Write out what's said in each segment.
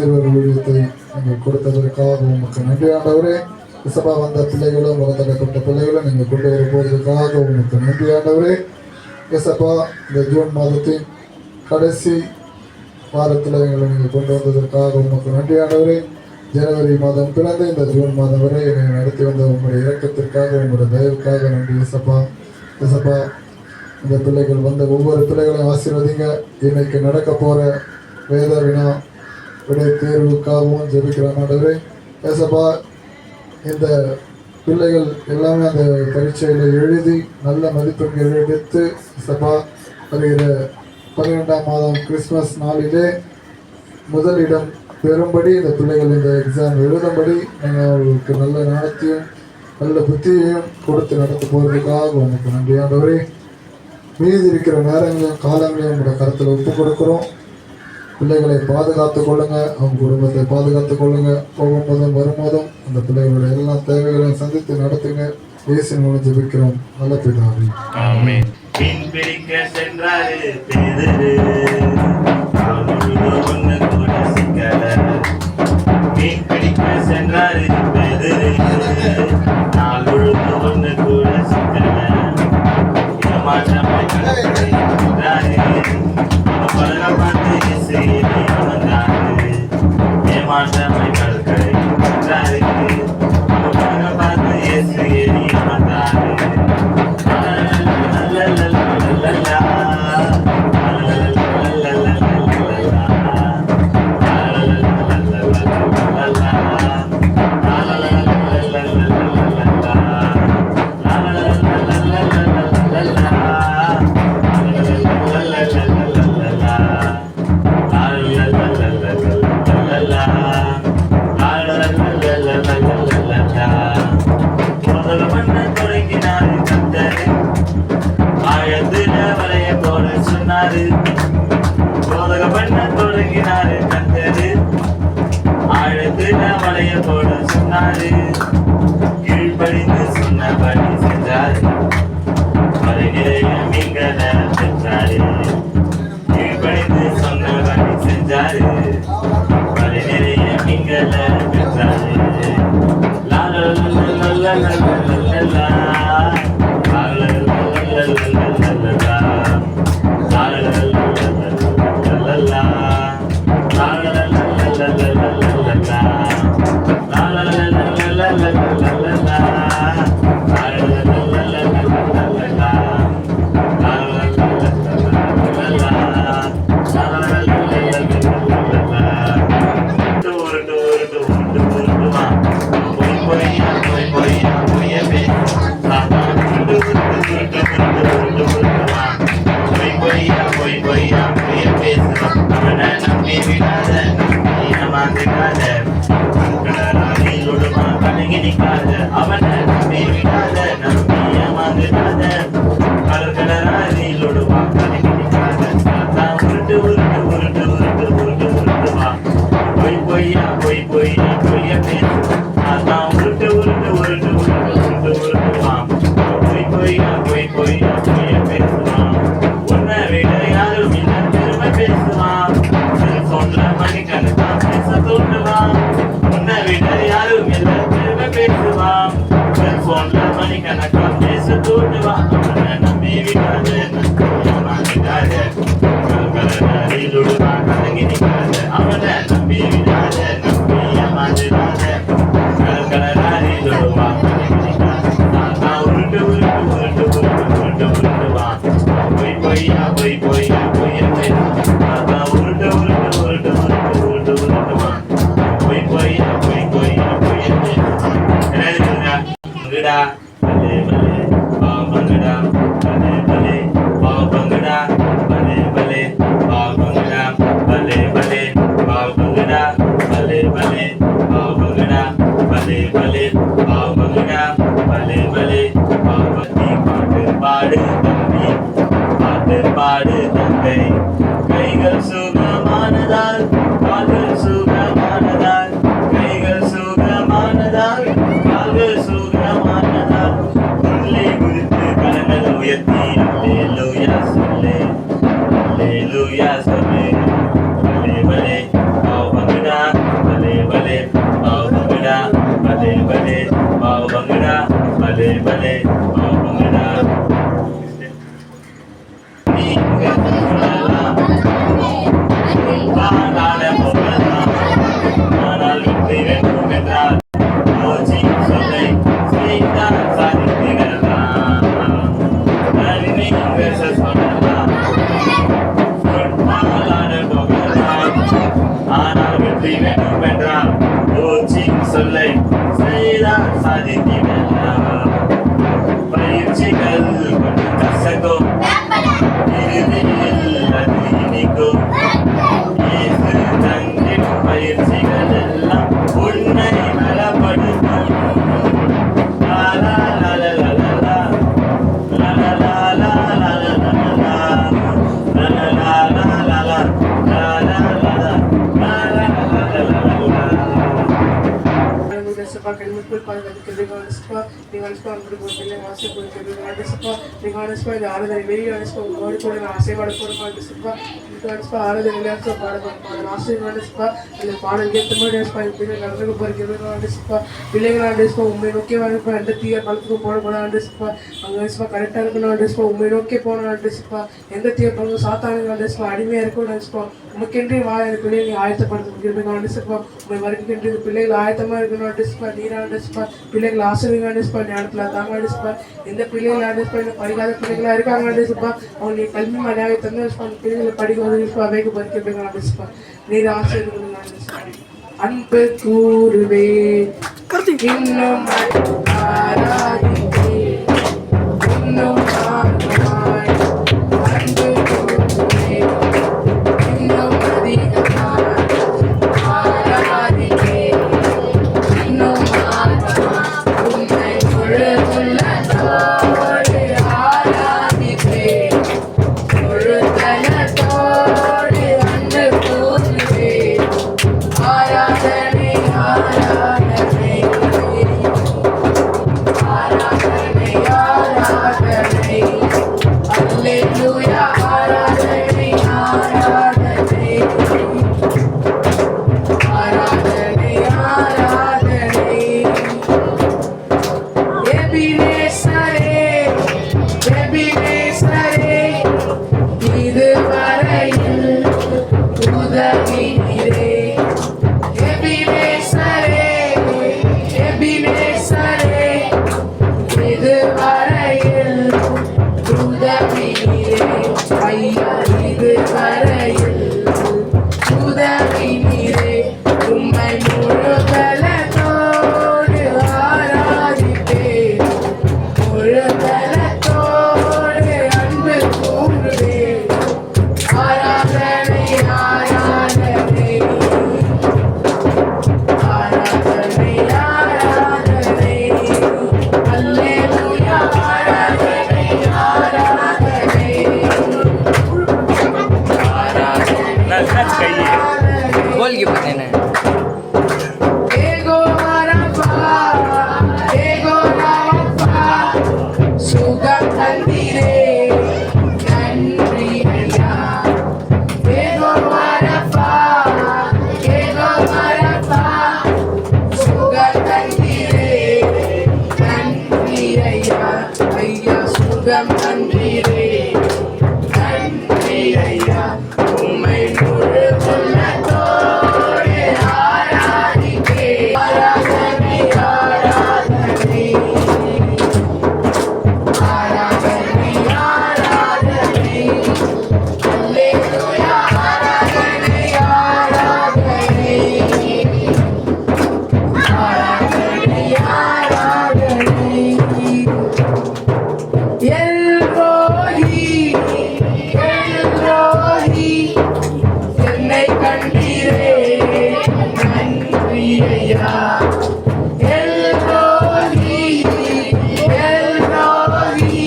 சிறுவர் ஊழியத்தை நீங்கள் கொடுத்ததற்காக உமக்கு நன்றி ஆண்டவரே. இசபா வந்த பிள்ளைகளும் வளர்த்தப்பட்ட பிள்ளைகளும் நீங்கள் கொண்டு வர போவதற்காக உங்களுக்கு நன்றி ஆண்டவரே. இசப்பா இந்த ஜூன் மாதத்தின் கடைசி வாரத்தில் எங்களை நீங்கள் கொண்டு வந்ததற்காக உங்களுக்கு நன்றி ஆண்டவரே. ஜனவரி மாதம் பிறந்து இந்த ஜூன் மாதம் வரை என்னை நடத்தி வந்த உங்களுடைய இறக்கத்திற்காக உங்களுடைய தயவுக்காக நன்றி இசப்பா. இசப்பா இந்த பிள்ளைகள் வந்த ஒவ்வொரு பிள்ளைகளையும் ஆசீர்வதிங்க. இன்னைக்கு நடக்க போகிற வேத வினா விடை தேர்வுக்காகவும் ஜெபிக்கிற ஆண்டவரே. இசப்பா இந்த பிள்ளைகள் எல்லாமே அந்த பரீட்சையில் எழுதி நல்ல மதிப்பெண்கள் எடுத்து இசப்பா வருகிற 12ஆம் மாதம் கிறிஸ்மஸ் நாளிலே முதலிடம் பெறும்படி இந்த பிள்ளைகள் இந்த எக்ஸாம் எழுதும்படி நீங்கள் அவர்களுக்கு நல்ல ஞானத்தையும் நல்ல புத்தியையும் கொடுத்து நடத்த போகிறதுக்காக உங்களுக்கு நன்றி ஆண்டவரே. மீதி இருக்கிற நேரங்களையும் காலங்களையும் உங்களோட கருத்தில் ஒப்பு கொடுக்குறோம். பிள்ளைகளை பாதுகாத்து கொள்ளுங்க, அவங்க குடும்பத்தை பாதுகாத்து கொள்ளுங்க. போகும்போதும் வரும்போதும் அந்த பிள்ளைகளுடைய எல்லா தேவைகளையும் சந்தித்து நடத்துங்க. இயேசுவின் மூலம் ஜெபிக்கிறோம் நல்ல பிதாவே. ஆமென். பின்பிடிக்க சென்றாரு பேதுரு, ஒன்னு கூட சிக்கல. பின்பிடிக்க சென்றாரு பேதுரு, நாள் முழுக்க ஒன்னு கூட சிக்கல. ஏமாற்றமாய் கண்டாரு, பலரை பார்த்து இயேசு வந்தாரு. ஏமாற்றமாய் கல்களை கண்டாரு, பலரை பார்த்து இயேசு வந்தாரு. போதக பண்ண தொடங்கினாரு கத்தரு, ஆழத்துல வளைய போட சொன்னாரு. கீழ்படிந்து சொன்னபடி செஞ்சாரு, மலை நிறைய மீன்களை பெற்றாரு. கீழ்படிந்து சொன்னபடி செஞ்சாரு, மலை நிறைய மீன்களை பெற்றாரு. அவனை நம்பி விடாத, நம்பி ஏமாந்துடாத. கலர் கலராதிலோடுவா கலங்கி நிற்காத. உருட்டு உருட்டு உருட்டு உருட்டு உருட்டு உருட்டுவா. பொய் பொய்யா பொய் பொய்யா பொய்ய பேசு. அதான் உருட்டு உருட்டு உருட்டு உருட்டு உருட்டு உருட்டுவா. பொய் பொய்யா பொய் பொய்யா பொய்ய பேசுவான். உன்னை விட யாரும் இல்லை பெருமை பேசுவான். செல்போன்ல மணிக்கணக்காக பேச தோன்றுவான். உன்னை விட யாரும் இல்லை பெருமை பேசுவான். செல்போன்ல மணிக்கணக்கா பேச தோன்றுவான். அவனை நம்பி விடாத, ஏமாந்துடாத. கலகலரிலுடுவா கலங்கி நிற்காத. அவனை நம்பி விடாத, நம்பி ஏமாந்துடாத. கலகலரிலுடுவா கலங்கி நிற்காத. நான் உருட்டு உருட்டு உருட்டு உருட்டு உருட்டு உருட்டுவா. பொய் பொய்யா பொய் பொய்யா பொய்ய பேசுவான். நான் உருட்டு உருட்டு உருட்டு உருட்டு உருட்டு உருட்டுவா. பொய் பொய்யா பொய் பொய்யா பொய்ய பேசுவான். பங்குடா பலே பலே பா பங்குடா பலே பலே பா பங்குடா பலே பலே பா பங்குடா பலே பலே பா பங்குடா பலே பலே பா பங்குடா பலே பலே பா பங்குடா பலே பலே பா பத்தி. பாட்டு பாடு தம்பி, பாட்டு பாடு தந்தை. கைகள் சுகமானதால், கால்கள் சுகமானதால். கைகள் சுகமானதால், கால்கள் சுகமானதால். உள்ளே குறித்து கரங்கள் உயர்த்தி அல்லேலூயா சொல்லு, அல்லேலூயா சொல்லு. பலே பலே பா பங்குடா கல்முட்கள் பாதுகாத்து கிருபையானஸ்பா நீங்கள்ஸ்பா அன்பு போட்டிலே வாசி கொடுக்கிறீங்கள்ஸ்பா நீங்கள்ஸ்பா இந்த ஆராதனை வெளியானஸ்பா உங்களோடு கூட நான் ஆசைவாட போடுமாட்டேஸ்பா நீங்கள்ஸ்பா ஆராதனை விளையாட்டு பாடுவாங்க ஆசைவாடஸ்பா இந்த பாடல் கேட்ட மாதிரிஸ்பா பிள்ளைகள் நடந்து போகிறீங்கள்ஸ்பா பிள்ளைங்களாண்டஸ்பா உண்மை நோக்கி வாங்கப்பா எந்த தீய பழத்துக்கு போடக்கூடாதுஸ்பா அங்கேஸ்பா கரெக்டாக இருக்கணும்ஸ்பா உண்மை நோக்கி போனாண்டஸ்பா எந்த தீய பழக்கம் சாத்தானுங்கள்ஸ்பா அடிமையாக இருக்கணும்ஸ்பா உமக்கென்றே வாழ பிள்ளைகளை ஆயத்தப்படுத்திருப்பா உண்மை வரைக்கின்ற பிள்ளைகள் ஆயத்தமாக இருக்கணும்ஸ்பா நீராண்டஸ்பா பிள்ளைகள் ஆசிரியர்ஸ்பா ஞானத்தில் தாங்கஸ்பா எந்த பிள்ளைகள் ஆண்டஸ்பா இந்த படிக்காத பிள்ளைகளாக இருக்காங்கஸ்பா அவங்க கல்வி மரியாதை தந்தஸ்பா அந்த பிள்ளைகளை படிக்க உதவிஸ்பா அவைக்கு பறிக்கப்பா நீர் ஆசிரியர்கள் அன்பு கூறுவே இன்னும் ஆராதிப்பே இன்னும் ஆர்வமாய் அன்பு கூறுவே இன்னும் அதிகமாய் ஆராதிப்பே இன்னும் ஆர்வமாய் உம்மை முழு உள்ளத்தோடு ஆராதிப்பே முழு தனத்தோடு அன்பு கூறுவே ஆராதனை ஆராதனை ஆராதனை ஆராதனை அல்லேலூயா ஆராதனை ஆராதனை ஆராதனை ஆராதனை எபினேசரே எபினேசரே இதுவரையில் உதவி நீரே எபினேசரே எபினேசரே இதுவரையில் உதவி நீரே ஐயா இதுவரையில் உதவி நீரே உம்மை முழு பலத்தோடு ஆராதிப்பேன் முழு பலத்தோடு அன்பு கூறுவேன் ஆராதனை ஆராதனை ஆராதனை ஆராதனை அல்லேலூயா ஆராதனை ஆராதனை ஆராதனை बोल के पता है ஏகோ அரபா ஏகோ ராபா சுகம் தந்தீரே நன்றி ஐயா ஏகோ அரபா ஏகோ அரபா சுகம் தந்தீரே நன்றி ஐயா ஐயா சுகம் தந்தீரே நன்றி ஐயா உம்மை முழு உள்ளத்தோடு ஆராதிப்பே ஆராதனை ஆராதனை ஆராதனை ஆராதனை அல்லேலூயா ஆராதனை ஆராதனை ஆராதனை ஆராதனை எல்ரோஹி எல்ரோஹி என்னை கண்டீரே நன்றி ஐயா எல்ரோஹி எல்ரோஹி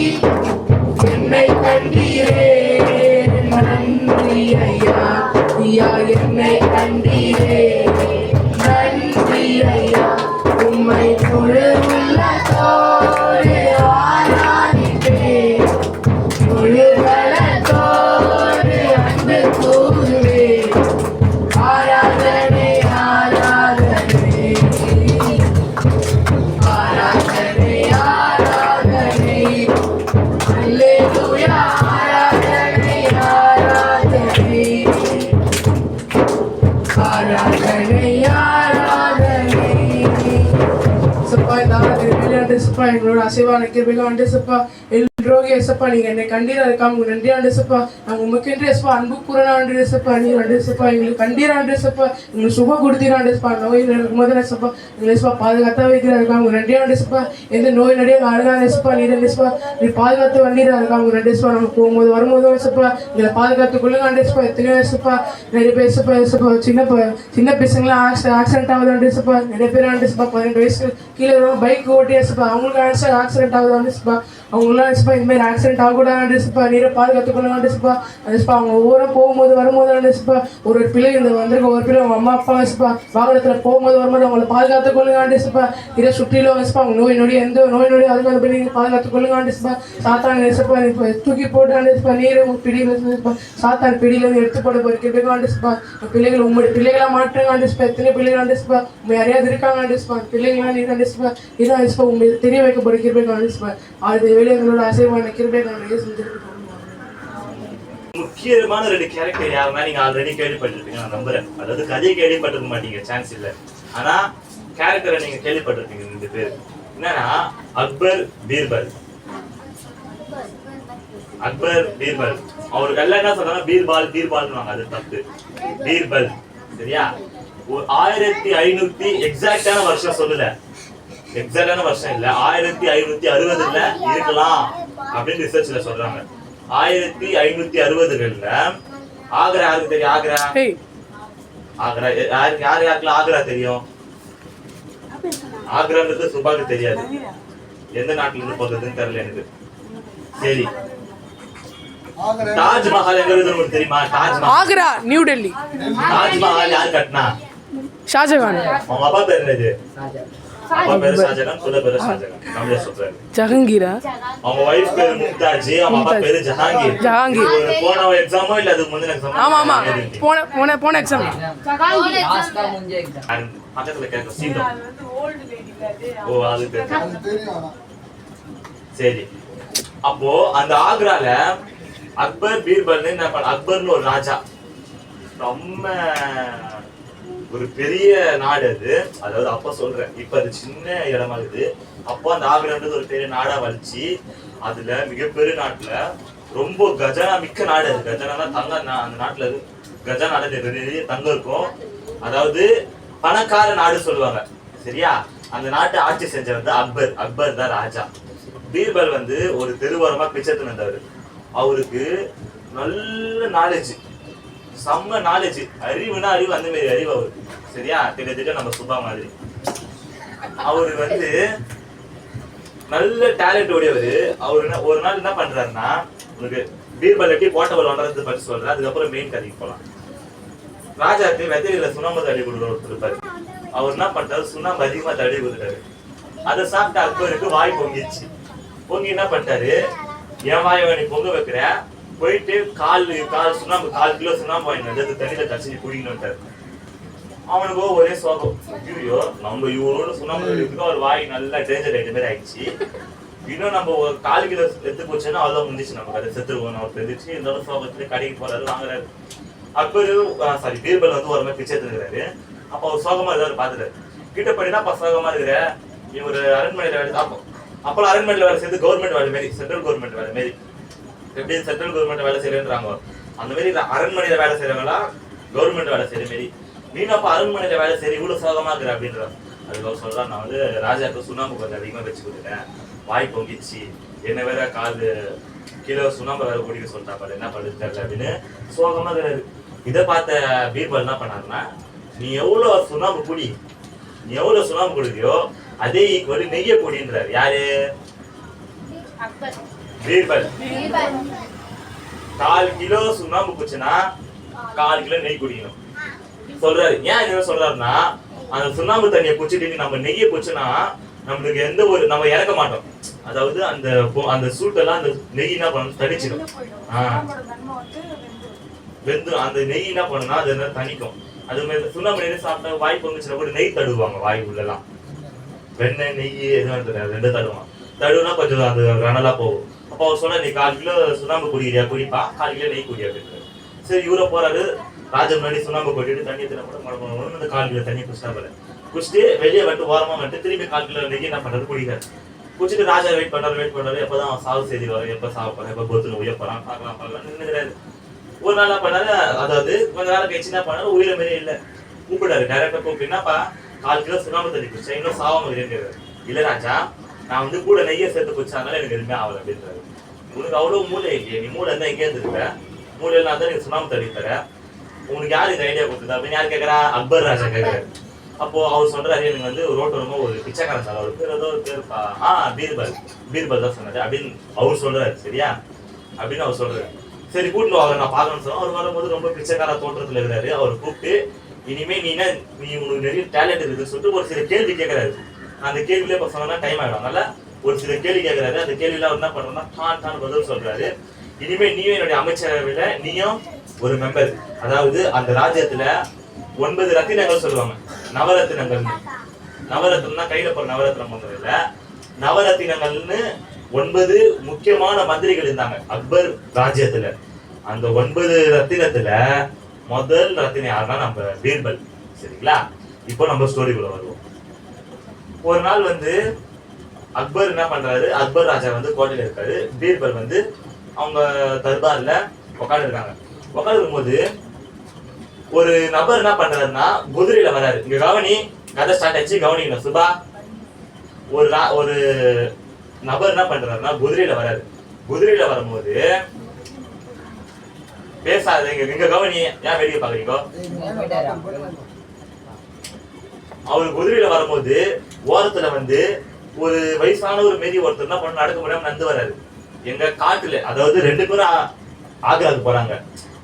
என்னை கண்டீரே நன்றி ஐயா ஐயா என்னை கண்டீரே நன்றி ஐயா உம்மை முழு உள்ளத்தோடு ஆராதிப்பேன் முழு பலத்தோடு அன்பு கூறுவேன் ஆராதனை ஆராதனை ஆராதனை ஆராதனை அல்லேலூயா ஆராதனை ஆராதனை ஆராதனை ஆராதனை சப்பா இந்த ஆராதனை விளையாண்டு சப்பா எங்களோட அசைவான கிருபைகள் வந்து சப்பா ரோகி ஏசப்பா நீங்க என்னை கண்டீரா இருக்கா உங்களுக்கு நன்றியாண்டு ஏசப்பா நாங்க உமக்கென்று ஏசப்பா அன்பு கூறனாண்டு ஏசப்பா நீங்க ரெண்டு ஏசப்பா எங்களுக்கு கண்டீராண்டு ஏசப்பா எங்களுக்கு சுகம் கொடுத்தீராண்டு ஏசப்பா நோயில் இருக்கும் போது ஏசப்பா எங்களை ஏசப்பா பாதுகாத்தா வைக்கிறா இருக்கா உங்க நன்றியாண்டு ஏசப்பா எந்த நோய் நடிகை அழகான ஏசப்பா நீ ரெண்டு ஏசப்பா நீ பாதுகாத்து வண்டிரா இருக்கா உங்க ரெண்டு ஏசப்பா நம்ம போகும்போது வரும்போதும் ஏசப்பா எங்களை பாதுகாத்து கொள்ளுங்க ஏசப்பா எத்தனையோ ஏசப்பா நிறைய பேர் ஏசப்பா ஏசப்பா சின்ன பசங்களாம் ஆக்சிடென்ட் ஆகுது ஏசப்பா நிறைய பேர் ஏசப்பா 18 வயசு கீழே பைக் ஓட்டி ஏசப்பா அவங்களுக்கு ஆக்சிடென்ட் ஆகுது ஏசப்பா அவங்களாம் டிஸ்பா இந்த மாதிரி ஆக்சிடென்ட் ஆகக்கூடாது டிஸ்பா நீரை பாதுகாத்துக்கொள்ளுங்க டிஸ்பா டிஸ்பா அவங்க ஒவ்வொரு போகும்போது வரும்போது டிஸ்பா ஒரு பிள்ளை இந்த வந்திருக்க ஒரு பிள்ளை அவங்க அம்மா அப்பா டிஸ்பா வாகனத்தில் போகும்போது வரும்போது அவங்களை பாதுகாத்துக்கொள்ளுங்க டிஸ்பா இதை சுற்றிலும் டிஸ்பா அவங்க நோய் நொடி எந்த நோய் நொடி அதுக்கு அந்த பிள்ளை பாதுகாத்துக்கொள்ளுங்க டிஸ்பா சாத்தான் டிஸ்பா இப்போ தூக்கி போட்டான் டிஸ்பா நீர் பிடியில் சாத்தான் பிடியிலேருந்து எடுத்து போட போயிருக்கா டிஸ்பா பிள்ளைகள் உங்களுடைய பிள்ளைகளா மாற்றுங்க டிஸ்பா எத்தனை பிள்ளைகள் டிஸ்பா உங்க யாரையாவது இருக்காங்க டிஸ்பா பிள்ளைங்களாம் நீங்க டிஸ்பா இதான் டிஸ்பா உங்களுக்கு தெரிய வைக்கப்பட கிருபைக்கான டிஸ்பா ஆறு வேலை எங்களோட அசைவான கிருபைக்கான செஞ்சிருக்கோம். முக்கியமான 2 கேரக்டர் யாருன்னா நீங்க ஆல்ரெடி கேள்விப்பட்டிருப்பீங்க நான் நம்புறேன். அதாவது கதையை கேள்விப்பட்டிருக்க மாட்டீங்க, சான்ஸ் இல்ல. ஆனா கேரக்டரை நீங்க கேள்விப்பட்டிருப்பீங்க 2 பேர். என்னன்னா அக்பர் பீர்பல். அக்பர் பீர்பல் அவருக்கு எல்லாம் என்ன சொல்றாங்க பீர்பால்னுவாங்க, அது தப்பு. பீர்பல் சரியா? 1500 எக்ஸாக்டான வருஷம் சொல்லல, எக்ஸாக்டான வருஷம் இல்ல, 1560ல இருக்கலாம் அப்படின்னு ரிசர்ச்ல சொல்றாங்க. 1560கள்ல ஆக்ரா யாருக்கு தெரியும்? ஆக்ரா யாருக்கெல்லாம் ஆக்ரா தெரியும்? ஆக்ரான்றது சுபாக்கு தெரியாது, எந்த நாட்டுல இருந்து போறதுன்னு தெரியல எனக்கு. சரி, தாஜ்மஹால் எங்க இருக்கு உங்களுக்கு தெரியுமா? தாஜ்மஹால் ஆக்ரா, நியூ டெல்லி. தாஜ்மஹால் யார் கட்டினா? ஷாஜகான். அவங்க அப்பா பேர் என்னது? அப்பா பேரு ஷாஜகான், சொல்ல பேரு ஷாஜகான். நம்மளே சொல்றாரு ஜஹங்கீரா. அவங்க வைஃப் பேரு மும்தாஜ், அவங்க அப்பா பேரு ஜஹாங்கீர். ஜஹாங்கீர் போன எக்ஸாமோ இல்ல அதுக்கு முந்தின எக்ஸாமோ? ஆமா போன எக்ஸாம். பக்கத்துல கேட்க சீக்கிரம். ஓ அது தெரியும். சரி, அப்போ அந்த ஆக்ரால அக்பர் பீர்பல்னு என்ன பண்ண? அக்பர்னு ஒரு ராஜா, ரொம்ப ஒரு பெரிய நாடு அது. அதாவது அப்ப சொல்றேன், இப்ப அது சின்ன இடமா இருக்குது. அப்போ அந்த ஆக்ரான்றது ஒரு பெரிய நாடா வலிச்சு, அதுல மிகப்பெரிய நாட்டுல ரொம்ப கஜானா மிக்க நாடு அது. கஜானா தங்க, அந்த நாட்டுல கஜானா நிறைய தங்கம் இருக்கும். அதாவது பணக்கார நாடு சொல்லுவாங்க சரியா? அந்த நாட்டை ஆட்சி செஞ்சவர் தான் அக்பர். அக்பர் தான் ராஜா. பீர்பல் வந்து ஒரு தெருவோரமா பிச்சைத்து வந்தவர். அவருக்கு நல்ல நாலேஜ், செம்ம நாலேஜ், அறிவுனா அறிவு, அந்த மாதிரி அறிவு அவருக்கு சரியா? கிட்டத்தட்ட நம்ம சுபா மாதிரி. அவரு வந்து நல்ல டேலண்ட் உடையவர். அவரு ஒரு நாள் என்ன பண்றாருன்னா, உங்களுக்கு பீர்பல் எப்படி போட்டபல் வளர்றது பற்றி சொல்றேன், அதுக்கப்புறம் மெயின் கதைக்கு போலாம். ராஜாக்கு வெதையில சுண்ணாம்பு தடவி கொடுப்பாரு. அவர் என்ன பண்றாரு, சுண்ணாம்பு அதிகமா தடவி கொடுத்தாரு. அதை சாப்பிட்டு அக்பருக்கு வாய் பொங்கிச்சு. பொங்கி என்ன பண்ணிட்டாரு, என் வாயை நீ பொங்க வைக்கிற, போயிட்டு கால் சுண்ணாம்பு 4 கிலோ சுண்ணாம்பு வாங்கி வந்து தண்ணியில கரைச்சி குடிக்கணும்ட்டாரு. அவனுக்கோ ஒரே சோகம், ஐயோ நம்ம இவரோட சுண்ணாம்பு தடவிக்கு அவர் வாய் நல்லா டேஞ்சர் ஆயிட்ட மாதிரி ஆயிடுச்சு. இன்னும் நம்ம 4 கிலோ எடுத்து போச்சோன்னா அவ்வளோ முடிஞ்சிச்சு, நமக்கு அதை செத்துருவோம். அவர் தெரிஞ்சிச்சு. இருந்தாலும் சோகத்துல கடைக்கு போறாரு, வாங்குறாரு. அக்பரு பீர்பல் வந்து ஒரு மாதிரி பிச்சை எடுத்துக்கிறாரு. அப்போ அவர் சோகமா ஏதாவது பாத்துட்டாரு. கிட்ட படினா சோகமா இருக்கிற இவர் அரண்மனையில வேலை. அப்போ அரண்மனையில வேலை செய்து கவர்மெண்ட் வேலை மாரி, சென்ட்ரல் கவர்மெண்ட் வேலை மாரி. எப்படி சென்ட்ரல் கவர்மெண்ட் வேலை செய்யறாங்க அந்த மாதிரி அரண்மனையில வேலை செய்யறவங்களா கவர்மெண்ட் வேலை செய்யற மாரி. நீனும் அப்ப அரண்மனையில வேலை செய்ய இவ்வளவு சோகமா இருக்கிற அப்படின்றான். அதுக்கு அவர் சொல்றான், நான் வந்து ராஜாவுக்கு சுண்ணாம்பு கொஞ்சம் அதிகமா வச்சு கொடுத்துட்டேன், வாய் பொங்கிச்சு, என்ன வேற 4 கிலோ சுண்ணாம்பு வேற குடிக்க சொல்லிட்டா பாரு, என்ன பண்ணுறது தெரியல அப்படின்னு சோகமா இருக்கிறாரு. இதை பார்த்த பீர்பல் என்ன பண்ணாருன்னா, நீ எவ்வளவு சுண்ணாம்பு குடிக்கியோ அதே ஈக்குவல் நெய்ய குடின்றாரு. யாரு? பீர்பல். 4 கிலோ சுண்ணாம்பு குடிச்சுன்னா 4 கிலோ நெய் குடிக்கணும் சொல்றாரு. ஏன் என்ன சொல்றாருன்னா, அந்த சுண்ணாம்பு தண்ணியை குடிச்சிட்டு நம்ம நெய்யை குடிச்சோன்னா நம்மளுக்கு எந்த ஒரு நம்ம இறக்க மாட்டோம். அதாவது அந்த சூட்டெல்லாம் அந்த நெய் என்ன பண்ணணும், தணிச்சிடும். வெந்துடும். அந்த நெய் என்ன பண்ணுன்னா அது என்ன தணிக்கும். அது மாதிரி சுண்ணாம்பு நெய் சாப்பிட்டா வாய் பொங்குச்சுன்னா கூட நெய் தடுவாங்க, வாய் உள்ளலாம். வெண்ணெய் நெய் எதுவும் 2 தடுவான். தடுவுனா கொஞ்சம் அது ரணலா போகும். அப்போ அவர் சொன்னா, நீ 4 கிலோ சுண்ணாம்பு குடிக்கிறியா, குடிப்பா, 4 கிலோ நெய் குடி அப்படின்றாரு. சரி, இவரை போறாரு, ராஜா முன்னாடி சுண்ணாம்பு கொட்டிட்டு தண்ணி எத்தனை கூட அந்த 4 கிலோ தண்ணி குடிச்சிட்டு வெளியே வந்துட்டு ஓரமா வந்துட்டு திரும்பி 4 கிலோ நெய் என்ன பண்றாரு, குடிக்கிறாரு. குடிச்சிட்டு ராஜா வெயிட் பண்றாரு. எப்பதான் அவன் சாவு செய்தி வரும், எப்ப சாப்பிட்றான், எப்ப பொறுத்து உயிர் போறான், பார்க்கலாம் நின்றுக்கிறாரு. ஒரு நாள் என்ன பண்ணாரு, அதாவது கொஞ்ச நேரம் கழிச்சு என்ன பண்ணாரு, உயிர மாரியே இல்லை. கூப்பிடாரு, டைரக்டா கூப்பிட்டு, என்னப்பா 4 கிலோ சுண்ணாம்பு தண்ணி குடிச்சா இன்னும் சாவாம இருக்கிறாரு. இல்ல ராஜா, நான் வந்து கூட நெய்யை சேர்த்து குடிச்சாங்கனால எனக்கு எதுவுமே ஆகல அப்படின்றாரு. உனக்கு அவ்வளவு மூளை இல்லையே, நீ மூளை இருந்தா எங்கே இருந்திருக்க, மூளையில தான் நீங்க சுண்ணாம்பு தண்ணி தர, உனக்கு யாரு இந்த ஐடியா கொடுத்தது அப்படின்னு யாரு கேட்கறா? அக்பர் ராஜா கேட்கிறாரு. அப்போ அவர் சொல்றாரு எனக்கு வந்து ரோட்டோரமா ஒரு பிச்சைக்காரன் சார், அவர் பேர் ஏதோ பேருப்பா, பீர்பல் தான் சொன்னாரு அப்படின்னு அவர் சொல்றாரு. சரியா அப்படின்னு அவர் சொல்றாரு. சரி கூட்டிட்டு அவரை நான் பார்க்கணும்னு சொன்னா, அவர் வரும்போது ரொம்ப பிச்சைக்கார தோற்றத்துல இருக்கிறாரு. அவர் கூப்பிட்டு இனிமே நீ உனக்கு நிறைய டேலண்ட் இருக்குன்னு சொல்லிட்டு ஒரு சில கேள்வி கேட்கறாரு. அந்த கேள்வியிலே இப்ப சொன்னா டைம் ஆயிடும். அதனால ஒரு சில கேள்வி கேட்கறாரு. அந்த கேள்வியில அவர் என்ன பண்றோம்னா தான் பதில் சொல்றாரு. இனிமே நீயும் என்னுடைய அமைச்சரவையில நீயும் ஒரு மெம்பர். அதாவது அந்த ராஜ்யத்துல 9 ரத்தினங்கள் சொல்லுவாங்க, நவரத்தினங்கள். நவரத்னா கையில போற நவரத்னம் பண்றது இல்ல, நவரத்தினங்கள்னு 9 முக்கியமான மந்திரிகள் இருந்தாங்க அக்பர் ராஜ்யத்துல. அந்த 9 ரத்தினத்துல முதல் ரத்தினம் யாருன்னா நம்ம பீர்பல். சரிங்களா? இப்போ நம்ம ஸ்டோரிக்குள்ள வருவோம். ஒரு நாள் வந்து அக்பர் என்ன பண்றாரு, அக்பர் ராஜா வந்து கோட்டையில இருக்காரு, பீர்பல் வந்து அவங்க தர்பார்ல உட்காந்து இருக்காங்க. உட்காந்து இருக்கும்போது ஒரு நபர் என்ன பண்றாருன்னா குதிரையில வராரு. இங்க கவனி, கதை ஸ்டார்ட் ஆயிடுச்சு, கவனிக்கணும் சுபா. ஒரு நபர் என்ன பண்றாருன்னா குதிரையில வராரு. குதிரையில வரும்போது பேசாத, இங்க கவனி, ஏன் வேடிக்கை பாக்குறீங்க? அவரு குதிரையில வரும்போது ஓரத்துல வந்து ஒரு வயசான ஒரு மெதி ஒருத்தர் என்ன பண்ண நடக்க முடியாம நடந்து வராரு. எங்க காட்டுல, அதாவது 2 பேரும் ஆக்ராவுக்கு போறாங்க.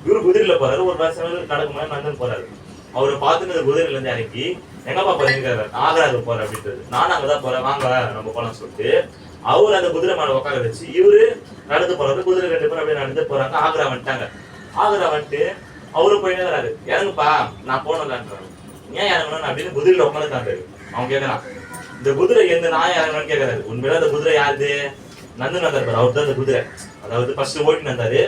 இவரு குதிரையில போறாரு, ஒரு வயசான நடக்க முடியாம நடந்து போறாரு. அவரை பார்த்துட்டு அந்த குதிரையில இருந்து இறங்கி எங்கப்பா போறீங்க? ஆக்ராவுக்கு போறேன் அப்படின்றது. நானும் அங்கதான் போறேன், வாங்க நம்ம போலாம் சொல்லிட்டு அவரு அந்த குதிரை மேல உட்கார வச்சு இவரு நடந்து போறாரு. குதிரை 2 பேரும் அப்படியே நடந்து போறாங்க. ஆக்ரா வந்துட்டாங்க. ஆக்ரா வந்துட்டு அவரு போயிட்டே வராரு. இறங்குப்பா, நான் போனதான்றாரு. ஏன் இறங்கணும் அப்படின்னு குதிரையில உட்காந்துட்டாரு. அவங்க கேட்கறான், இந்த குதிரை எந்த நான் இறங்கணும்னு கேட்கறாரு. உண்மையில அந்த குதிரை யாரு? நந்து நந்தார். அவர் தான் அந்த குதிரை. அதாவது ஃபர்ஸ்ட் ஓட்டி நந்தாரு,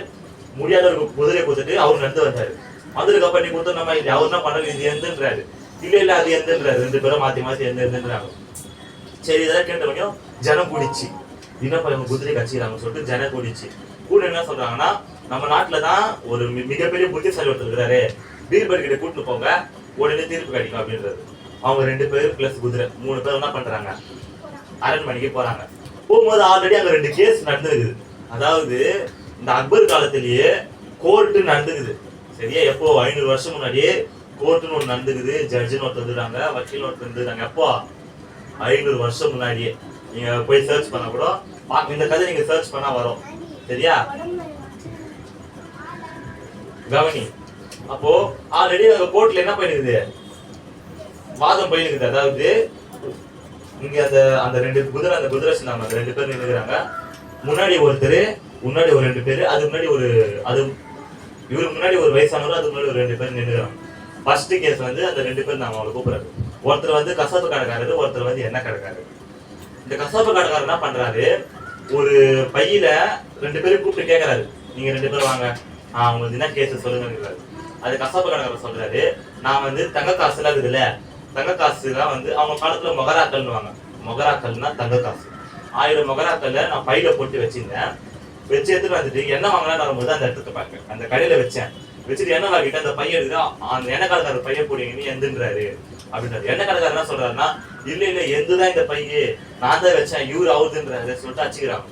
முடியாத ஒரு குதிரையை கொடுத்துட்டு அவரு நடந்து வந்தாரு. வந்ததுக்கு அப்புறம் நீ கொடுத்த நம்ம இது அவர் என்ன பண்றாரு, இது எந்தன்றாரு. இல்ல அது எந்தன்றாரு. 2 பேரும் மாத்தி எந்தன்றாங்க. சரி, இதெல்லாம் கேட்ட முடியும். ஜனம் கூடிச்சு, என்னப்பா இவங்க குதிரை கட்சிக்கிறாங்க சொல்லிட்டு ஜனம் கூடிச்சு. கூட என்ன சொல்றாங்கன்னா, நம்ம நாட்டுலதான் ஒரு மிகப்பெரிய புத்திசாலி ஒருத்தர் இருக்கிறாரு, பீர்பல் கிட்ட கூட்டிட்டு போங்க, உடனே தீர்ப்பு கிடைக்கும் அப்படின்றது. அவங்க 2 பேர் பிளஸ் குதிரை 3 பேர் என்ன பண்றாங்க, அரண்மனைக்கு போறாங்க. போகும்போது ஆல்ரெடி அங்க 2 கேஸ் நடந்துருக்குது. அதாவது இந்த அக்பர் காலத்திலேயே கோர்ட்டு நடந்துக்குது. சரியா? எப்போ 500 வருஷம் முன்னாடியே கோர்ட்டுன்னு ஒண்ணு நடந்துக்குது. ஜட்ஜுன்னு ஒருத்தர் வந்துடுறாங்க, வக்கீல் ஒருத்தர் வந்துடுறாங்க. எப்போ 500 வருஷம் முன்னாடியே. நீங்க போய் சர்ச் பண்ண கூட இந்த கதை நீங்க சர்ச் பண்ணா வரும். சரியா? கவனி. அப்போ ஆல்ரெடி அந்த கோர்ட்ல என்ன பண்ணிருக்குது, வாதம் போயிருக்குது. அதாவது இங்க அந்த 2 குதிரை, அந்த குதிரை சொன்னாங்க, அந்த 2 பேர் நின்றுக்கிறாங்க. முன்னாடி ஒருத்தர், முன்னாடி ஒரு 2 பேர், அது முன்னாடி இவருக்கு முன்னாடி ஒரு வயசானவர், அது முன்னாடி ஒரு 2 பேர் நின்றுக்கிறாங்க. ஃபர்ஸ்ட் கேஸ் வந்து அந்த 2 பேர் நாம அவளை கூப்பிடுறாரு. ஒருத்தர் வந்து கசாப்பு கடைக்காரரு, ஒருத்தர் வந்து எண்ணெய் கடைக்காரரு. இந்த கசாப்பு கடைக்காரர் என்ன பண்றாரு, ஒரு பையில 2 பேரும் கூப்பிட்டு கேட்கறாரு, நீங்க 2 பேரும் வாங்க, உங்களுக்கு என்ன கேஸ் சொல்லுங்கிறாரு. அது கசாப்பு கடைக்காரர் சொல்றாரு, நான் வந்து தங்க காசு எல்லாம் இருக்குதுல்ல, தங்க காசு தான் வந்து அவங்க காலத்துல மொகராக்கள்னுவாங்க. மொகராக்கள்னா தங்க காசு. 1000 மொகராக்கல்ல நான் பையில போட்டு வச்சிருந்தேன். வச்சு எடுத்துட்டு வந்துட்டு என்ன வாங்கலாம்னு வரும்போது அந்த இடத்துக்கு பார்க்க அந்த கடையில வச்சேன். வச்சுட்டு என்ன வாங்கிட்டு அந்த பையன் எடுத்து அந்த எண்ணெய் கடைக்காரர் பையன் போடுங்க எந்துன்றாரு அப்படின்றாரு. எண்ணெய் கடைக்காரர் என்ன சொல்றாருன்னா, இல்ல எந்துதான் இந்த பைய, நான் தான் வச்சேன், இவரு அவுதுன்றாரு சொல்லிட்டு அச்சுக்கிறாங்க.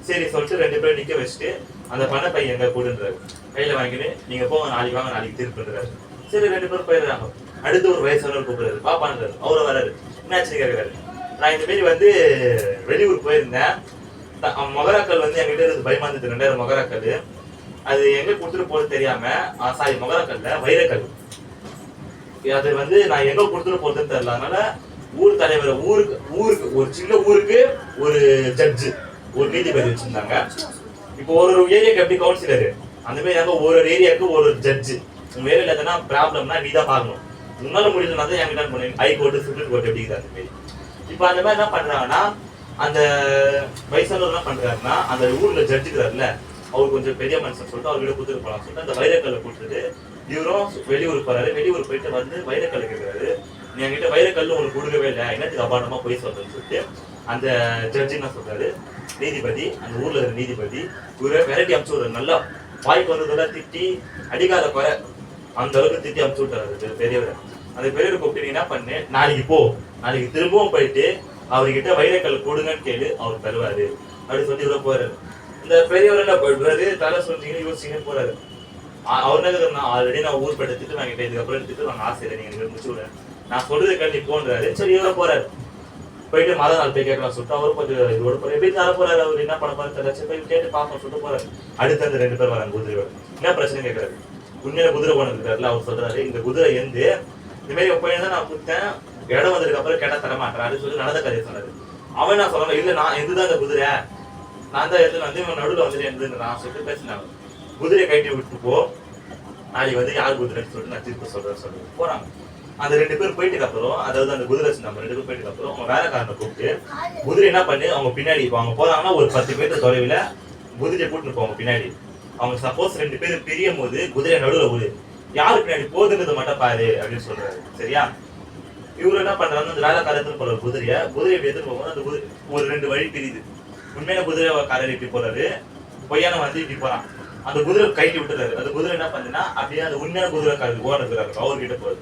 சரி சொல்லிட்டு 2 பேரும் நிக்க வச்சுட்டு அந்த பண பையன் எங்க போடுன்றாரு. கையில வாங்கிட்டு நீங்க போங்க, நாளைக்கு வாங்க, நாளைக்கு திருப்பின்றாரு. சரி 2 பேரும் போயிடுறாங்க. அடுத்து ஒரு வயசானவர் கூப்பிடுறாரு, பாப்பான்றாரு. அவரை வராரு, என்னாச்சுன்னு கேட்கறாரு. நான் இந்த மாரி வந்து வெளியூர் போயிருந்தேன், மொகராக்கள் வந்து என்கிட்ட இருந்து பயமாந்துட்டு 2000 மொகராக்கள், அது எங்க கொடுத்துட்டு போறது தெரியாம, சாரி மொகராக்கல்ல வைரக்கல், அது வந்து நான் எங்க கொடுத்துட்டு போறதுன்னு தெரியல. அதனால ஊர் தலைவர், ஊருக்கு ஒரு சின்ன ஊருக்கு ஒரு ஜட்ஜு, ஒரு நீதிபதி வச்சிருந்தாங்க. இப்போ ஒரு ஏரியாக்கு எப்படி கவுன்சிலர், அந்த மாதிரி அங்க ஒரு ஏரியாவுக்கு ஒரு ஜட்ஜு. உங்க ஏரியால எதனா ப்ராப்ளம்னா நீ தான் பார்க்கணும், உன்னால முடியலன்னா தான் என்கிட்ட பண்ணுவீங்க. ஹைகோர்ட்டு, சுப்ரீம் கோர்ட் எப்படி இருக்குது அந்த மாதிரி. இப்போ அந்த மாதிரி என்ன பண்றாங்கன்னா, அந்த வயசானவர் என்ன பண்றாருன்னா, அந்த ஊர்ல ஜட்ஜுக்கிறாருல, அவர் கொஞ்சம் பெரிய மனுஷன் சொல்லிட்டு அவர் வீட கொடுத்துட்டு போலாம் சொல்லிட்டு அந்த வைரக்கல்லை கொடுத்துட்டு இவரும் வெளியூர் போறாரு. வெளியூர் போயிட்டு வந்து வைரக்கல் கேட்கிறாரு, நீ என்கிட்ட வைரக்கல் உனக்கு கொடுக்கவே இல்லை, என்னத்துக்கு அபாண்டமா போய் சொல்றேன்னு சொல்லிட்டு அந்த ஜட்ஜி என்ன சொல்றாரு, நீதிபதி, அந்த ஊர்ல இருக்கிற நீதிபதி இவரை விரட்டி அமுச்சு விடுறாரு. நல்லா வாய்க்கு வந்ததோட திட்டி அடிக்காத குறை அந்த அளவுக்கு திட்டி அமுச்சு விட்டாரு பெரியவரை. அந்த பெரியவர் கூப்பிட்டு என்ன பண்ணு, நாளைக்கு போ, நாளைக்கு திரும்பவும் போயிட்டு அவர்கிட்ட வைரக்கல் கொடுங்கன்னு கேளு, அவர் தருவாரு அப்படின்னு சொல்லி இவரை போறாரு. இந்த பெரியவர் என்ன போயிடுறாரு, தலை சொல்றீங்க யோசிச்சுன்னு போறாரு. அவர் என்ன கேட்கறா, ஆல்ரெடி நான் ஊர் படுத்துட்டு நான் கிட்ட இதுக்கப்புறம் எடுத்துட்டு நாங்க ஆசை இல்லை, நீங்க முடிச்சு விட நான் சொல்றது கேட்டு நீ போன்றாரு. சரி இவரும் போறாரு. போயிட்டு மத நாள் போய் கேட்கலாம் சொல்லிட்டு அவரும் கொஞ்சம் இதோட போறாரு. எப்படி தர போறாரு, அவர் என்ன பண்ண போறாரு தெரியல. சரி போய் கேட்டு பார்க்கணும் சொல்லிட்டு போறாரு. அடுத்து அந்த 2 பேர் வராங்க குதிரையோட. என்ன பிரச்சனை கேட்கறாரு. உண்மையில குதிரை போன இருக்காருல்ல, அவர் சொல்றாரு இந்த குதிரை எந்த இந்த மாதிரி போய் தான் நான் கொடுத்தேன், இடம் வந்ததுக்கு அப்புறம் கேட்டா தர மாட்டேன் சொல்லி நடந்த கதையை சொன்னாரு. அவன் என்ன சொல்லணும், இல்ல நான் எதுதான் இந்த குதிரை, நான் தான் எடுத்து வந்து இவன் நடுவில் வந்துட்டு எந்த நான் சொல்லிட்டு பேசினாங்க. குதிரையை கைட்டி விட்டு போ, நாளைக்கு வந்து யார் குதிரைன்னு சொல்லிட்டு நான் தீர்ப்பு சொல்றேன் போறாங்க. அந்த 2 பேர் போயிட்டுக்கு அப்புறம், அதாவது அந்த குதிரை நம்ம 2 பேர் போயிட்டுக்கு அப்புறம் அவங்க வேலைக்காரனை கூப்பிட்டு குதிரை என்ன பண்ணி அவங்க பின்னாடி இப்போ அவங்க போறாங்கன்னா ஒரு 10 மீட்டர் தொலைவில் குதிரையை கூட்டிட்டு போவாங்க பின்னாடி. அவங்க சப்போஸ் 2 பேர் பிரியும் போது குதிரை நடுவில் ஒரு யாரு பின்னாடி போகுதுன்றது மட்டும் பாரு அப்படின்னு சொல்றாரு. சரியா? இவரு என்ன பண்றாங்க, அந்த வேலைக்காரத்துன்னு போற குதிரையை எடுத்துட்டு போகும்போது அந்த குதிரை ஒரு 2 வழி பிரியுது. உண்மையான குதிரை காரர் இப்படி போறாரு, பொய்யான வந்து இப்படி போறான். அந்த குதிரை கைட்டி விட்டுறாரு. அந்த குதிரை என்ன பண்ணுன்னா அப்படியே அந்த உண்மையான குதிரை காரர் ஓடுறாரு, அவர்கிட்ட போகுது.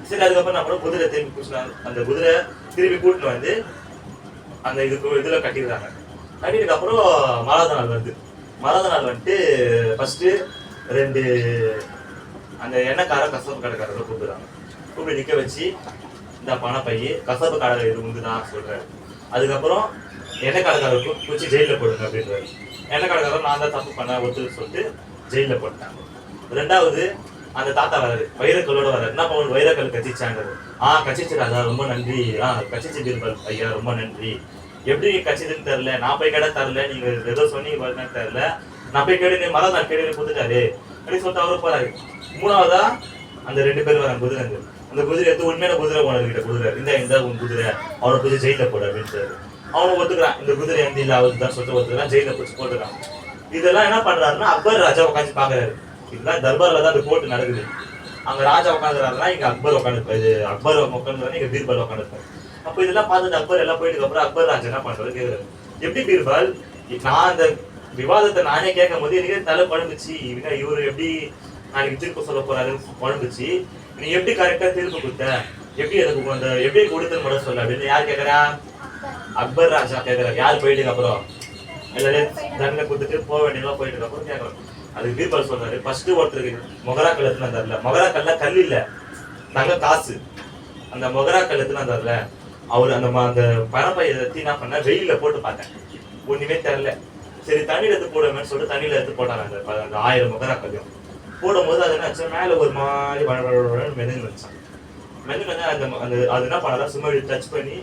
சரி அதுக்கப்புறம் நம்ம குதிரை திரும்பி கூட்டினாங்க. அந்த குதிரை திரும்பி கூட்டிட்டு வந்து அந்த இதுல கட்டிடுறாங்க. கட்டிட்டு அப்புறம் மராத நாள் வருது. மராத நாள் வந்துட்டு ஃபர்ஸ்ட் 2 அந்த எண்ணெய்க்கார கசப்பு கடைக்காரரை கூப்பிடுறாங்க. கூப்பிட்டு நிக்க வச்சு இந்த பணப்பை கசப்பு கடை இது உண்டுதான் சொல்றாரு. அதுக்கப்புறம் எண்ணெய் கடைக்காரருக்கு பிடிச்சி ஜெயில போடுங்க அப்படின்றாரு. எண்ணெய் கடைக்காரர் நான் தான் தப்பு பண்ண ஒத்துழைப்பு சொல்லிட்டு ஜெயில போட்டாங்க. 2வது அந்த தாத்தா வராரு, வைரக்கல்லோட வராரு. என்ன பண்ண வைரக்கல் கச்சிச்சாங்க. கச்சிச்சு ராஜா ரொம்ப நன்றி, கச்சிச்சு பீர்பல் ஐயா ரொம்ப நன்றி. எப்படி கச்சிதுன்னு தெரியல, நான் போய் கேட தரல, நீங்க ஏதோ சொன்னீங்க தெரியல, நான் போய் கேடு மரம் நான் கேடு கொடுத்துட்டாரு அப்படின்னு சொல்லிட்டு அவரு போறாரு. 3வதா அந்த 2 பேர் வராங்க குதிரை. அந்த குதிரை எடுத்து உண்மையான குதிரை ஓனர்கிட்ட குதிரை இந்த உன் குதிரை அவனை பிடிச்சி ஜெயில போட அப்படின்றாரு. அவனை ஒத்துக்கிறான். இந்த குதிரை எந்த இல்லை அவருக்கு தான் சொல்லிட்டு ஒத்துக்கிறான், ஜெயில பிடிச்சி போட்டுக்கிறான். இதெல்லாம் என்ன பண்றாருன்னா அக்பர் ராஜா உட்காந்து பாக்குறாரு. இதுதான் தர்பார்ல தான் அந்த கோர்ட் நடக்குது. அங்க ராஜா உட்காந்துறாருன்னா இங்க அக்பர் உட்காந்துருப்பாரு, அக்பர் உட்காந்துருக்காரு, இங்க பீர்பால் உட்காந்துருப்பாரு. அப்ப இதெல்லாம் பார்த்துட்டு அக்பர் எல்லாம் போயிட்டு அப்புறம் அக்பர் ராஜா என்ன பண்றாரு கேக்குறாரு, எப்படி பீர்பால் நான் அந்த விவாதத்தை நானே கேட்கும் போது எனக்கு தலை குழம்புச்சு, இவரு எப்படி நாளைக்கு தீர்ப்பு சொல்ல போறாருன்னு குழம்புச்சு, நீ எப்படி கரெக்டா தீர்ப்பு கொடுத்த, எப்படி எனக்கு அந்த எப்படி கொடுத்தன்னு மட்டும் சொல்ல அப்படின்னு யார் கேட்கறா, அக்பர் ராஜா கேட்கறாரு. யார் போயிட்டுக்கு அப்புறம் எல்லாரும் தண்டனை கொடுத்துட்டு போக வேண்டியதெல்லாம் போயிட்டு அப்புறம் கேட்கறாரு. அதுக்கு பீர்பால் சொல்றாரு, ஃபர்ஸ்ட் ஒருத்தருக்கு மொகரா கல் எடுத்துன்னு தரல, மொகரா கல்ல கல் இல்ல தங்க காசு, அந்த மொகரா கல் எடுத்துன்னு தரல. அவரு அந்த பணப்பை எடுத்து என்ன பண்ண வெயில போட்டு பார்த்தேன், ஒண்ணுமே தெரியல. சரி தண்ணியில எடுத்து போடுவேன்னு சொல்லிட்டு தண்ணியில எடுத்து போட்டாங்க. அந்த 1000 மொகரா கல்லையும் போடும்போது அது என்ன மேல ஒரு மாதிரி மெதுன்னு வச்சான். மெதுன்னு வந்து அந்த அது என்ன பண்ணலாம், சும்மா டச் பண்ணி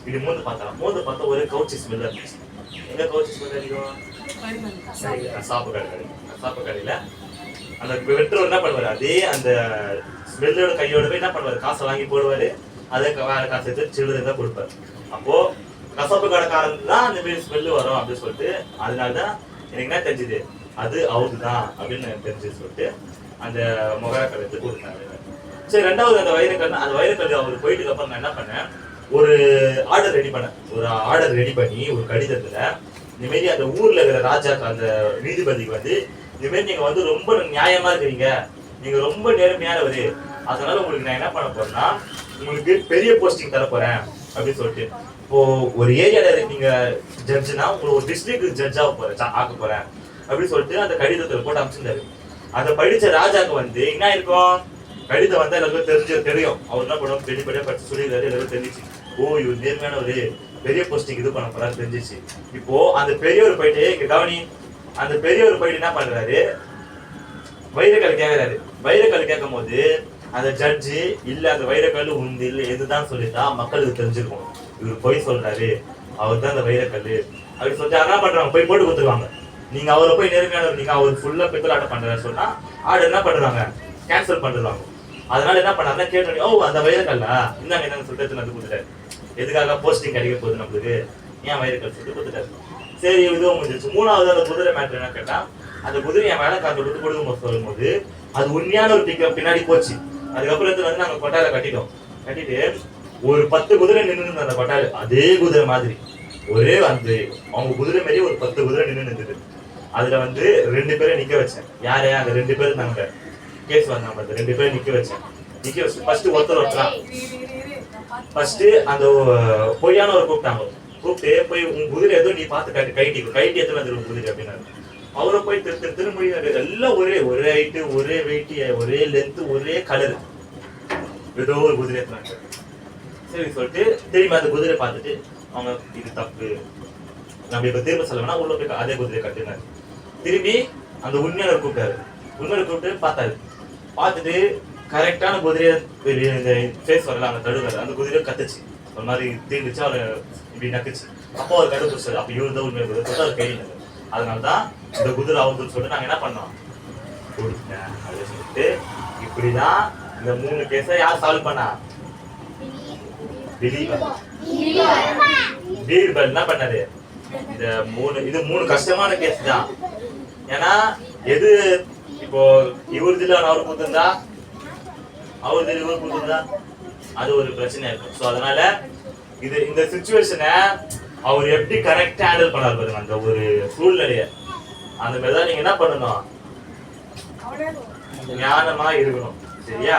இப்படி மோந்து பார்த்தா ஒரே கவுச்சி ஸ்மெல் இருந்துச்சு. எங்க கவுச்சி ஸ்மெல் அடிக்கும், சாப்பு கடையில அந்த வெற்றவர் என்ன பண்ணுவாரு, அதே அந்த ஸ்மெல்லோட கையோட போய் என்ன பண்ணுவாரு, காசை வாங்கி போடுவாரு, அதே வேற காசு எடுத்து சில்லறை தான் கொடுப்பாரு. அப்போ கசப்பு கடைக்காரன் தான் அந்த மாதிரி ஸ்மெல்லு வரும் அப்படின்னு சொல்லிட்டு, அதனாலதான் எனக்கு என்ன தெரிஞ்சுது அது அவரு தான் அப்படின்னு தெரிஞ்சு சொல்லிட்டு அந்த மொகரா எடுத்து கொடுத்தாங்க. சரி 2வது அந்த வைரக்கல் அவரு போயிட்டு அப்புறம் நான் என்ன பண்ணேன், ஒரு ஆர்டர் ரெடி பண்ணி ஒரு கடிதத்துல இந்த மாதிரி அந்த ஊர்ல இருக்கிற ராஜாக்கு அந்த நீதிபதிக்கு வந்து இந்த மாதிரி நீங்க வந்து ரொம்ப நியாயமா இருக்கிறீங்க, நீங்க ரொம்ப நேர்மையானவரு, அதனால உங்களுக்கு நான் என்ன பண்ண போறேன்னா உங்களுக்கு பெரிய போஸ்டிங் தர போறேன் அப்படின்னு சொல்லிட்டு, இப்போ ஒரு ஏரியால நீங்க ஜட்ஜ்னா உங்களுக்கு ஒரு டிஸ்ட்ரிக்ட் ஜட்ஜா ஆக்க போறேன் அப்படின்னு சொல்லிட்டு அந்த கடிதத்தை போட்டு அமைச்சிருந்தாரு. அதை படிச்ச ராஜாக்கு வந்து என்ன இருக்கும், கடிதம் வந்து எல்லாருக்கும் தெரியும். அவர் என்ன பண்ணுவோம் பெரிய படிச்சு சொல்லிடுறாரு, எல்லாரும் தெரிஞ்சிச்சு, ஓ இவர் நேர்மையானவரு, பெரிய போஸ்டிங் இது பண்ண போறாரு தெரிஞ்சிச்சு. இப்போ அந்த பெரியவர் போயிட்டு இங்க கவனி, அந்த பெரியவர் போயிட்டு என்ன பண்றாரு, வைரக்கல் கேட்கிறாரு. வைரக்கல் கேட்கும் போது அந்த ஜட்ஜு இல்ல அந்த வைரக்கல் உண்டு இல்ல எதுதான் சொல்லிட்டா மக்களுக்கு தெரிஞ்சிருக்கும், இவர் போய் சொல்றாரு, அவர் தான் அந்த வைரக்கல் அப்படி சொல்லிட்டு என்ன பண்றாங்க, போய் போட்டு கொடுத்துருவாங்க. நீங்க அவரை போய் நேர்மையானவர், நீங்க அவர் ஃபுல்லா பித்தலாட்டம் பண்றாரு சொன்னா ஆர்டர் என்ன பண்றாங்க, கேன்சல் பண்ணிடுவாங்க. அதனால என்ன பண்ணாருன்னா கேட்டு, ஓ அந்த வைரக்கல்லா இந்தாங்க என்னன்னு சொல்லிட்டு வந்து கொடுத்துட்டாரு. எதுக்காக போஸ்டிங் கிடைக்க போகுது நம்மளுக்கு, ஏன் வைரக்கல் சொல்லிட்டு கொடுத்துட்டாரு. சரி இதுவும் முடிஞ்சிச்சு. 3வது அந்த குதிரை மேட்டர் என்ன கேட்டா, அந்த குதிரை என் மேல காட்டு விட்டு கொடுக்கும் சொல்லும் போது அது உண்மையான ஒரு டிக்கெட் பின்னாடி போச்சு. அதுக்கப்புறம் வந்து நாங்க கொட்டாயில கட்டிட்டு ஒரு 10 குதிரை நின்று அந்த கொட்டாயில, அதே குதிரை மாதிரி ஒரே அந்த அவங்க குதிரை மாதிரி ஒரு 10 குதிரை நின்று இருந்தது. அதுல வந்து 2 பேரை நிக்க வச்சேன். யாரே அந்த 2 பேரும் நாங்க கேஸ் வந்தாங்க, அந்த 2 பேரும் நிக்க வச்சு ஃபர்ஸ்ட் ஒருத்தர் ஃபர்ஸ்ட் அந்த பொய்யானவர் கூப்பிட்டு போய் உன் குதிரை ஏதோ நீ பார்த்து கைட்டி எத்தனை வந்துடும் குதிரை அப்படின்னாரு. அவரை போய் திருமொழி எல்லாம் ஒரே ஹைட்டு, ஒரே வெயிட், ஒரே லென்த், ஒரே கலர், ஏதோ ஒரு குதிரை எடுத்துனாங்க. சரி சொல்லிட்டு திரும்பி அந்த குதிரை பார்த்துட்டு அவங்க இது தப்பு, நம்ம இப்ப திரும்ப சொல்லணும்னா உள்ள போய் அதே குதிரை கட்டுனாரு. திரும்பி அந்த உண்மையாளர் கூப்பிட்டாரு. உண்மையாளர் கூப்பிட்டு பார்த்துட்டு கரெக்டான குதிரையை இந்த ஃபேஸ் வரல அங்க தடுக்காரு. அந்த குதிரையை கத்துச்சு, ஒரு மாதிரி தீர்ந்துச்சு, அவரை இப்படி நக்குச்சு. அப்போ அவர் கண்டுபிடிச்சாரு, அப்ப இவர் தான் உண்மையான குதிரை சொல்லிட்டு அவர் கையில். அதனாலதான் இந்த குதிரை அவருன்னு சொல்லிட்டு நாங்க என்ன பண்ணோம் கொடுத்தேன் அப்படின்னு சொல்லிட்டு. இப்படிதான் இந்த 3 கேஸை யார் சால்வ் பண்ணா? பீர்பல் என்ன பண்ணாரு? இது 3 கஷ்டமான கேஸ் தான். ஏன்னா எது இப்போ இவர் தில்ல அவரு கொடுத்திருந்தா, அவர் தில்ல இவர் கொடுத்திருந்தா அது ஒரு பிரச்சனை இருக்கும். ஸோ அதனால இந்த சிச்சுவேஷனை அவர் எப்படி கரெக்டா ஹேண்டில் பண்ணாரு பாருங்க, அந்த ஒரு சூழ்நிலைய. அந்த மாதிரிதான் நீங்க என்ன பண்ணணும், ஞானமா இருக்கணும். சரியா?